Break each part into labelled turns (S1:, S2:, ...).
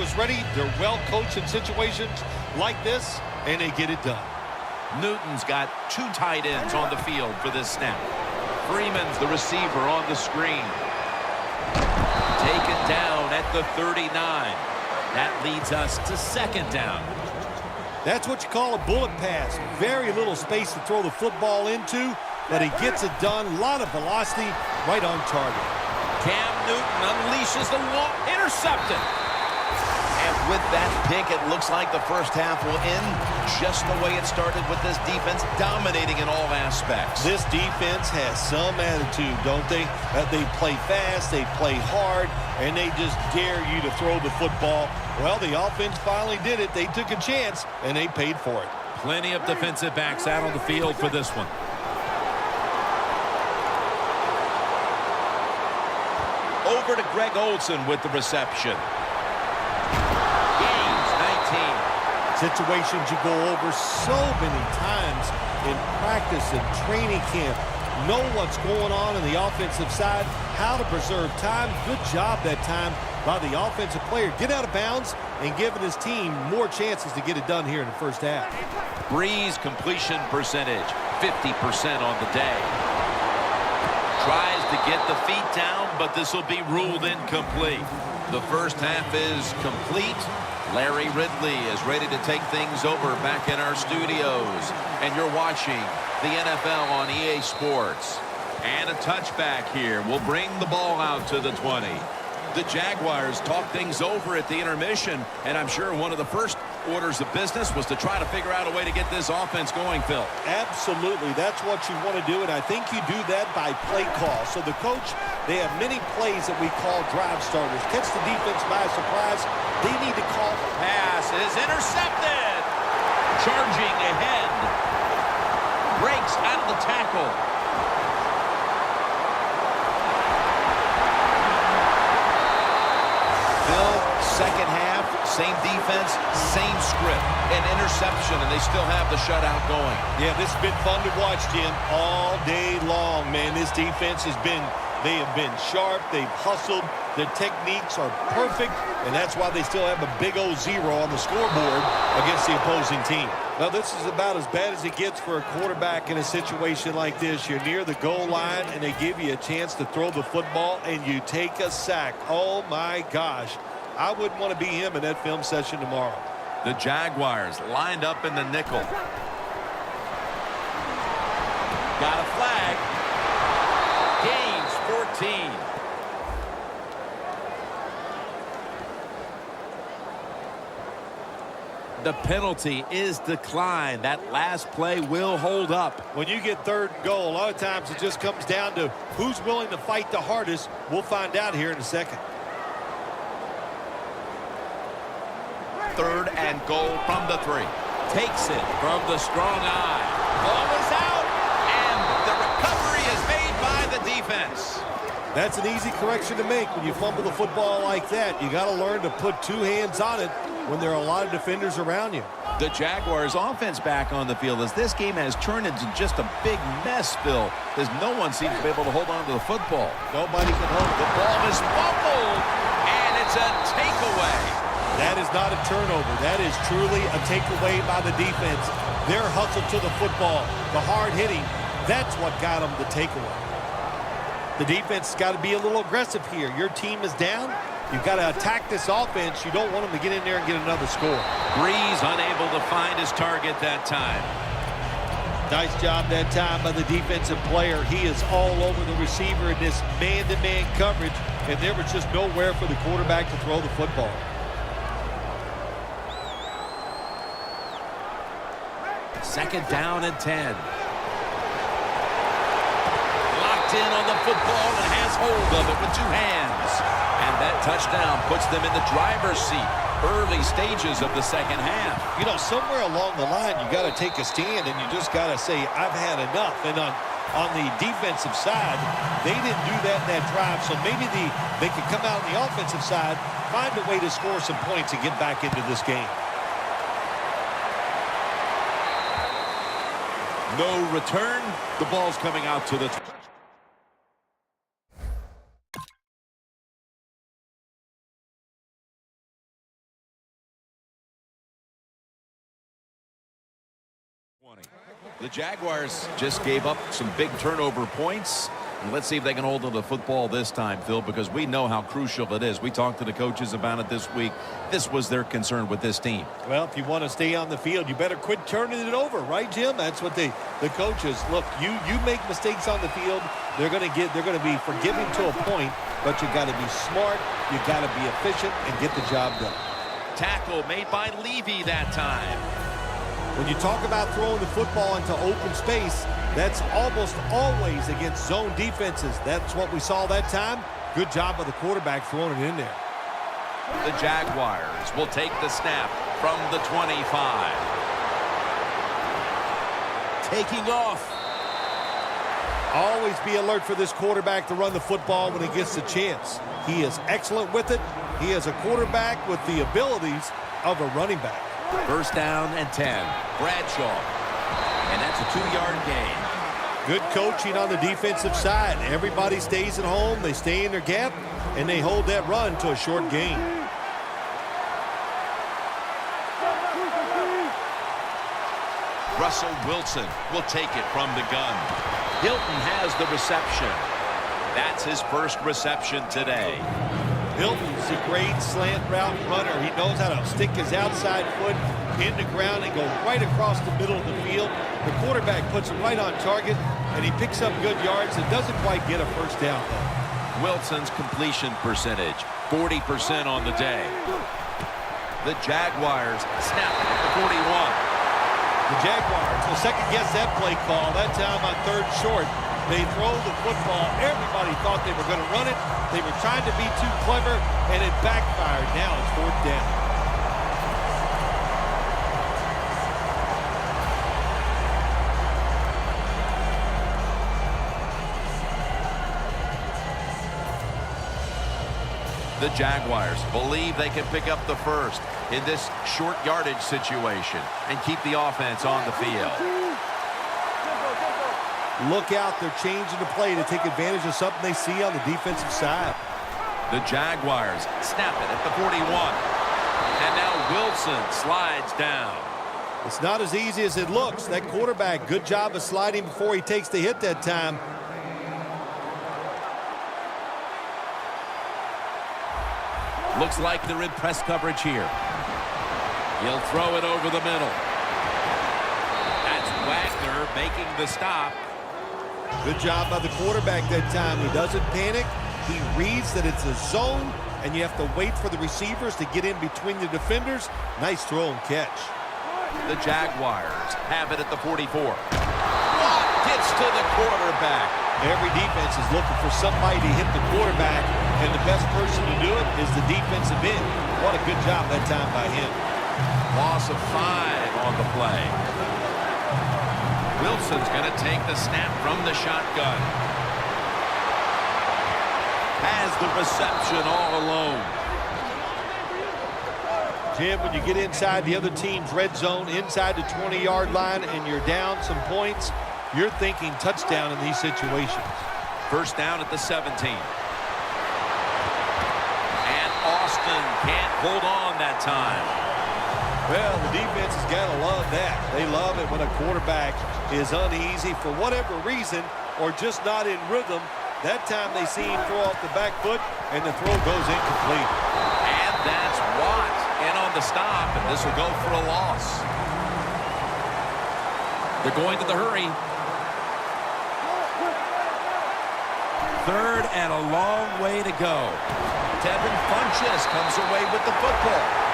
S1: is ready. They're well coached in situations like this, and they get it done.
S2: Newton's got 2 tight ends on the field for this snap. Freeman's the receiver on the screen. Taken down at the 39. That leads us to 2nd down.
S1: That's what you call a bullet pass. Very little space to throw the football into, but he gets it done. A lot of velocity, right on target.
S2: Cam Newton unleashes the long, intercepted. And with that pick, it looks like the first half will end just the way it started, with this defense dominating in all aspects.
S1: This defense has some attitude, don't they? They play fast, they play hard, and they just dare you to throw the football. Well, the offense finally did it. They took a chance, and they paid for it.
S2: Plenty of defensive backs out on the field for this one. Over to Greg Olsen with the reception. Gains 19.
S1: Situations you go over so many times in practice and training camp. Know what's going on the offensive side, how to preserve time. Good job that time by the offensive player. Get out of bounds and giving his team more chances to get it done here in the first half.
S2: Breeze completion percentage, 50% on the day. Tries to get the feet down, but this will be ruled incomplete. The first half is complete. Larry Ridley is ready to take things over back in our studios. And you're watching the NFL on EA Sports. And a touchback here will bring the ball out to the 20. The Jaguars talked things over at the intermission, and I'm sure one of the first orders of business was to try to figure out a way to get this offense going, Phil.
S1: Absolutely. That's what you want to do, and I think you do that by play call. So the coach, they have many plays that we call drive starters. Catch the defense by surprise. They need to call.
S2: Pass is intercepted. Charging ahead. Breaks out of the tackle. Phil, second half, same defense, same script. An interception, and they still have the shutout going.
S1: Yeah, this has been fun to watch, Jim, all day long, man. This defense they have been sharp, they've hustled, their techniques are perfect, and that's why they still have a big old 0 on the scoreboard against the opposing team. Now, this is about as bad as it gets for a quarterback in a situation like this. You're near the goal line, and they give you a chance to throw the football, and you take a sack. Oh, my gosh. I wouldn't want to be him in that film session tomorrow.
S2: The Jaguars lined up in the nickel. Got a flag. Gains 14. The penalty is declined. That last play will hold up.
S1: When you get 3rd and goal, a lot of times it just comes down to who's willing to fight the hardest. We'll find out here in a second.
S2: 3rd and goal from the 3. Takes it from the strong eye. Ball is out, and the recovery is made by the defense.
S1: That's an easy correction to make when you fumble the football like that. You got to learn to put 2 hands on it when there are a lot of defenders around you.
S2: The Jaguars offense back on the field as this game has turned into just a big mess, Phil, as no one seems to be able to hold on to the football.
S1: Nobody can hold it.
S2: The ball is fumbled, and it's a takeaway.
S1: That is not a turnover. That is truly a takeaway by the defense. Their hustle to the football, the hard hitting, that's what got them the takeaway. The defense has got to be a little aggressive here. Your team is down. You've got to attack this offense. You don't want them to get in there and get another score.
S2: Breeze unable to find his target that time.
S1: Nice job that time by the defensive player. He is all over the receiver in this man-to-man coverage, and there was just nowhere for the quarterback to throw the football.
S2: Second down and 10. Locked in on the football and has hold of it with 2 hands. And that touchdown puts them in the driver's seat. Early stages of the second half.
S1: You know, somewhere along the line, you got to take a stand, and you just got to say, I've had enough. And on the defensive side, they didn't do that in that drive, so maybe they could come out on the offensive side, find a way to score some points and get back into this game.
S2: No return. The ball's coming out to the The Jaguars just gave up some big turnover points. And let's see if they can hold on to the football this time, Phil, because we know how crucial it is. We talked to the coaches about it this week. This was their concern with this team.
S1: Well, if you want to stay on the field, you better quit turning it over, right, Jim? That's what the coaches look. You make mistakes on the field, they're going to be forgiving to a point, but you got to be smart, you got to be efficient, and get the job done.
S2: Tackle made by Levy that time.
S1: When you talk about throwing the football into open space, that's almost always against zone defenses. That's what we saw that time. Good job by the quarterback throwing it in there.
S2: The Jaguars will take the snap from the 25. Taking off.
S1: Always be alert for this quarterback to run the football when he gets the chance. He is excellent with it. He is a quarterback with the abilities of a running back.
S2: First down and 10. Bradshaw. And that's a 2-yard gain.
S1: Good coaching on the defensive side. Everybody stays at home. They stay in their gap, and they hold that run to a short gain.
S2: Russell Wilson will take it from the gun. Hilton has the reception. That's his first reception today.
S1: Hilton's a great slant route runner. He knows how to stick his outside foot in the ground and go right across the middle of the field. The quarterback puts him right on target, and he picks up good yards and doesn't quite get a first down, though.
S2: Wilson's completion percentage, 40% on the day. The Jaguars snap it at the 41.
S1: The Jaguars will second-guess that play call. That time on third short. They throw the football. Everybody thought they were going to run it. They were trying to be too clever, and it backfired. Now it's fourth down.
S2: The Jaguars believe they can pick up the first in this short yardage situation and keep the offense on the field.
S1: Look out, they're changing the play to take advantage of something they see on the defensive side.
S2: The Jaguars snap it at the 41. And now Wilson slides down.
S1: It's not as easy as it looks. That quarterback, good job of sliding before he takes the hit that time.
S2: Looks like they're in press coverage here. He'll throw it over the middle. That's Wagner making the stop.
S1: Good job by the quarterback that time. He doesn't panic. He reads that it's a zone, and you have to wait for the receivers to get in between the defenders. Nice throw and catch.
S2: The Jaguars have it at the 44. Watt gets to the quarterback.
S1: Every defense is looking for somebody to hit the quarterback, and the best person to do it is the defensive end. What a good job that time by him.
S2: Loss of 5 on the play. Wilson's going to take the snap from the shotgun. Has the reception all alone.
S1: Jim, when you get inside the other team's red zone, inside the 20-yard line, and you're down some points, you're thinking touchdown in these situations.
S2: First down at the 17. And Austin can't hold on that time.
S1: Well, the defense has got to love that. They love it when a quarterback is uneasy for whatever reason or just not in rhythm. That time they see him throw off the back foot, and the throw goes incomplete.
S2: And that's Watt in on the stop, and this will go for a loss. They're going to the hurry. Third and a long way to go. Devin Funchess comes away with the football.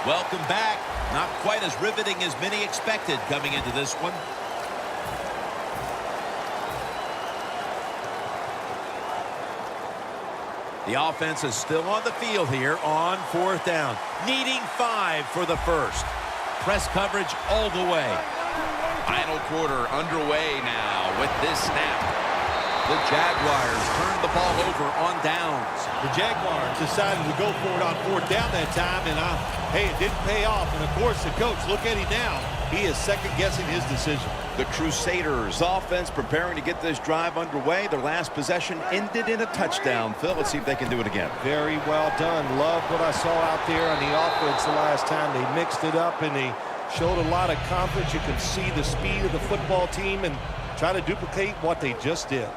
S2: Welcome back. Not quite as riveting as many expected coming into this one. The offense is still on the field here on fourth down. Needing 5 for the first. Press coverage all the way. Final quarter underway now with this snap. The The Jaguars turned the ball over on downs.
S1: The Jaguars decided to go for it on fourth down that time, and hey, it didn't pay off. And, of course, the coach, look at him now. He is second-guessing his decision.
S3: The Crusaders offense preparing to get this drive underway. Their last possession ended in a touchdown. Phil, let's see if they can do it again.
S1: Very well done. Love what I saw out there on the offense the last time. They mixed it up, and they showed a lot of confidence. You can see the speed of the football team and try to duplicate what they just did.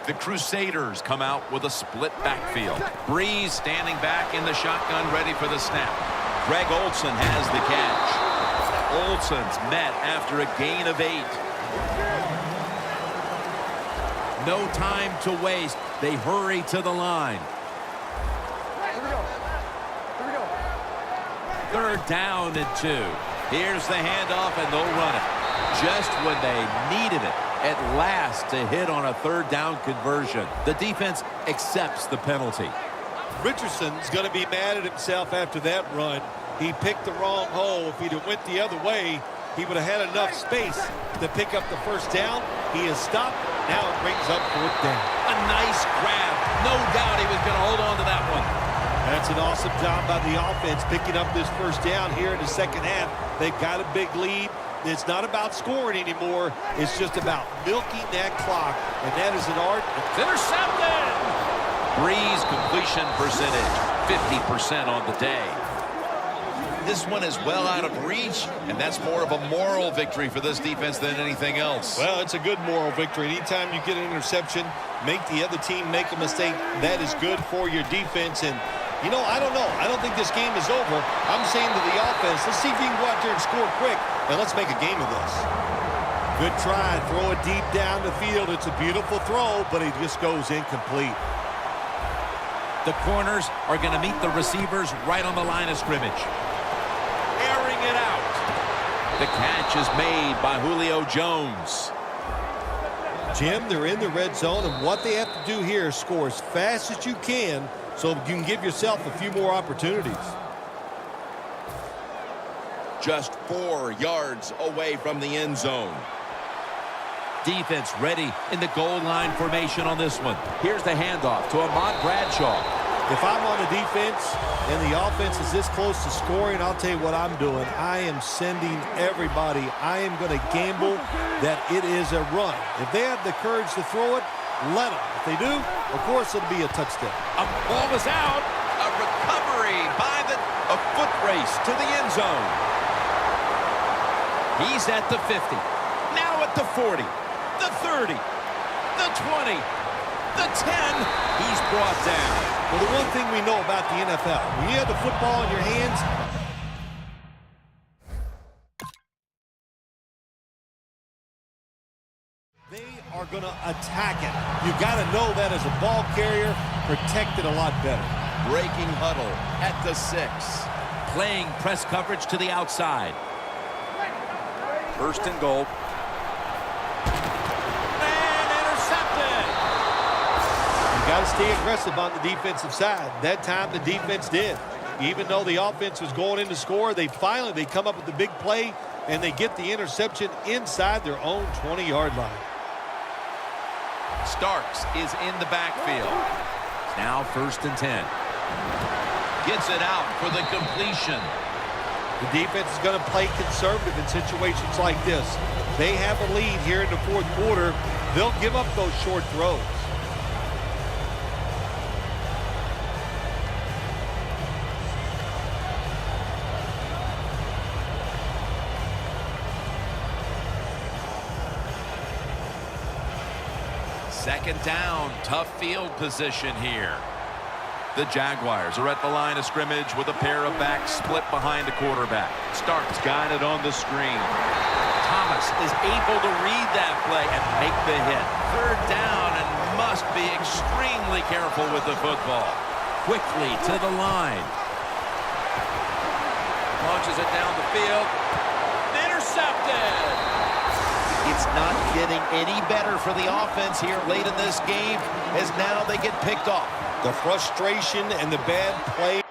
S2: The Crusaders come out with a split backfield. Breeze standing back in the shotgun, ready for the snap. Greg Olsen has the catch. Olsen's met after a gain of 8. No time to waste. They hurry to the line. Third down and 2. Here's the handoff, and they'll run it. Just when they needed it. At last to hit on a third down conversion. The defense accepts the penalty.
S1: Richardson's going to be mad at himself after that run. He picked the wrong hole. If he'd have went the other way, he would have had enough space to pick up the first down. He has stopped. Now it brings up fourth down.
S2: A nice grab. No doubt he was going to hold on to that one.
S1: That's an awesome job by the offense picking up this first down here in the second half. They've got a big lead. It's not about scoring anymore. It's just about milking that clock, and that is an art.
S2: It's intercepted. Breeze completion percentage, 50% on the day.
S3: This one is well out of reach, and that's more of a moral victory for this defense than anything else.
S1: Well, it's a good moral victory. Anytime you get an interception, make the other team make a mistake, that is good for your defense. And you know, I don't know. I don't think this game is over. I'm saying to the offense, let's see if you can go out there and score quick, and let's make a game of this. Good try. Throw it deep down the field. It's a beautiful throw, but it just goes incomplete.
S2: The corners are going to meet the receivers right on the line of scrimmage. Airing it out. The catch is made by Julio Jones.
S1: Jim, they're in the red zone, and what they have to do here is score as fast as you can so you can give yourself a few more opportunities.
S3: Just 4 yards away from the end zone.
S2: Defense ready in the goal line formation on this one. Here's the handoff to Ahmad Bradshaw.
S1: If I'm on the defense and the offense is this close to scoring, I'll tell you what I'm doing. I am sending everybody. I am going to gamble that it is a run. If they have the courage to throw it, let them. If they do, of course it'll be a touchdown.
S2: A ball is out.
S3: A recovery by a foot race to the end zone.
S2: He's at the 50. Now at the 40. The 30. The 20. The 10. He's brought down.
S1: Well, the one thing we know about the NFL, when you have the football in your hands, they are going to attack it. You got to know that as a ball carrier, protect it a lot better.
S3: Breaking huddle at the 6.
S2: Playing press coverage to the outside.
S3: First and goal.
S2: And intercepted.
S1: You got to stay aggressive on the defensive side. That time the defense did. Even though the offense was going in to score, they come up with the big play, and they get the interception inside their own 20-yard line.
S2: Starks is in the backfield. Now first and 10. Gets it out for the completion.
S1: The defense is going to play conservative in situations like this. They have a lead here in the fourth quarter. They'll give up those short throws.
S2: Second down, tough field position here. The Jaguars are at the line of scrimmage with a pair of backs split behind the quarterback. Starks got it on the screen. Thomas is able to read that play and make the hit. Third down, and must be extremely careful with the football. Quickly to the line. Launches it down the field. Intercepted.
S3: It's not getting any better for the offense here late in this game, as now they get picked off.
S1: The frustration and the bad play.